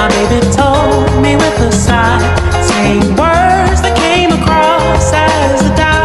My baby told me with a sigh, saying words that came across as a doubt.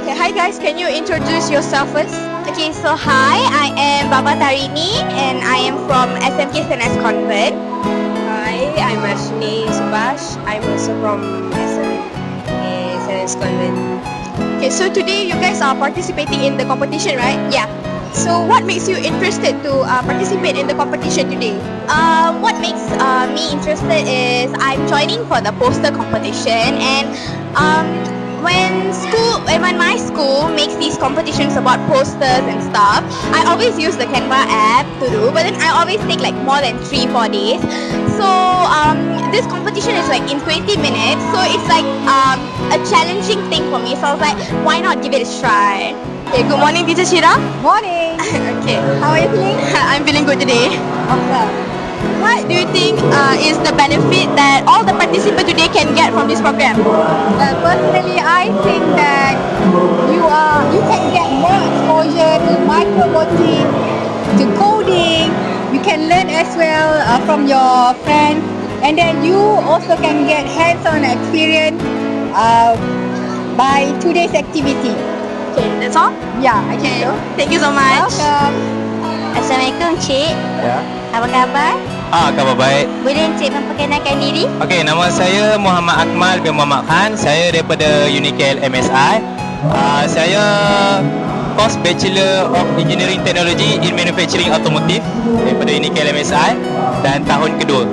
Okay, hi guys, can you introduce yourself first? Okay, so hi, I am Baba Tarini and I am from SMK SNS Convent. Hi, I'm Ashni Subhash. I'm also from SNS Convent. Okay, so today you guys are participating in the competition, right? Yeah. So what makes you interested to participate in the competition today? What makes me interested is I'm joining for the poster competition, and when my school makes these competitions about posters and stuff, I always use the Canva app to do, but then I always take like more than 3-4 days. So this competition is like in 20 minutes, so it's like a challenging thing for me. So I was like, why not give it a try? Okay, good morning, Teacher Shira. Morning. Okay, how are you feeling? I'm feeling good today. Awesome. What do you think is the benefit that all the participants today can get from this program? Personally, I think that you can get more exposure to micromoting, to coding. You can learn as well from your friends, and then you also can get hands-on experience by today's activity. Okay, that's all? Yeah, I think so. Thank you so much. Welcome. Assalamualaikum, Cik. Ya. Apa khabar? Khabar baik. Boleh Encik memperkenalkan diri? Okey, nama saya Muhammad Akmal bin Muhammad Khan. Saya daripada Unikel MSI. Saya course Bachelor of Engineering Technology in Manufacturing Automotive daripada Unikel MSI dan tahun kedua.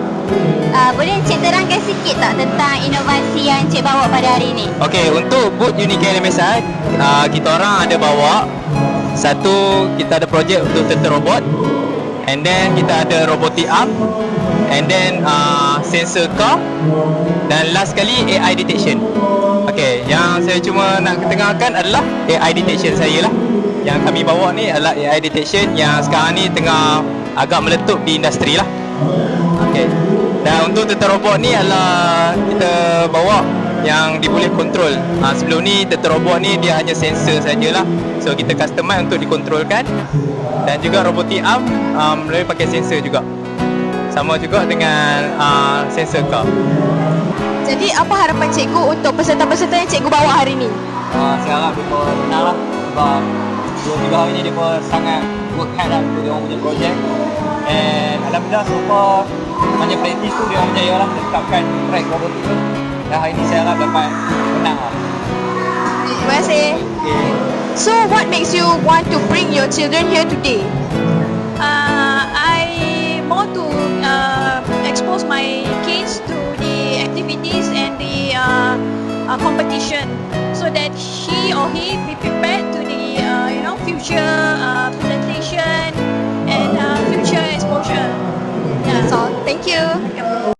Boleh Encik terangkan sikit tak tentang inovasi yang Encik bawa pada hari ini? Okey, untuk booth Unikel MSI, kita orang ada bawa satu, kita ada projek untuk tentera robot, and then kita ada robotic arm, and then sensor car, dan last sekali AI detection. Okey, yang saya cuma nak ketengahkan adalah AI detection saya lah. Yang kami bawa ni adalah AI detection yang sekarang ni tengah agak meletup di industri lah. Okey. Dan untuk tentera robot ni adalah kita bawa yang diboleh kontrol. Sebelum ni tentera robot ni dia hanya sensor sajalah. So kita customize untuk dikontrolkan. Dan juga robotic arm boleh pakai sensor juga. Sama juga dengan sensor car. Jadi apa harapan cikgu untuk peserta-peserta yang cikgu bawa hari ini? Saya harap mereka menang lah. Sebab 2-3 hari ni mereka sangat work hard lah untuk diorang punya projek. And alhamdulillah so far banyak praktis tu diorang berjaya lah menetapkan track robotik tu. Dan hari ni saya harap dapat menang lah. Terima kasih. Okay. So what makes you want to bring your children here today? I want to expose my kids to the activities and the competition, so that she or he be prepared to the future presentation and future exposure. Yeah. That's all. Thank you.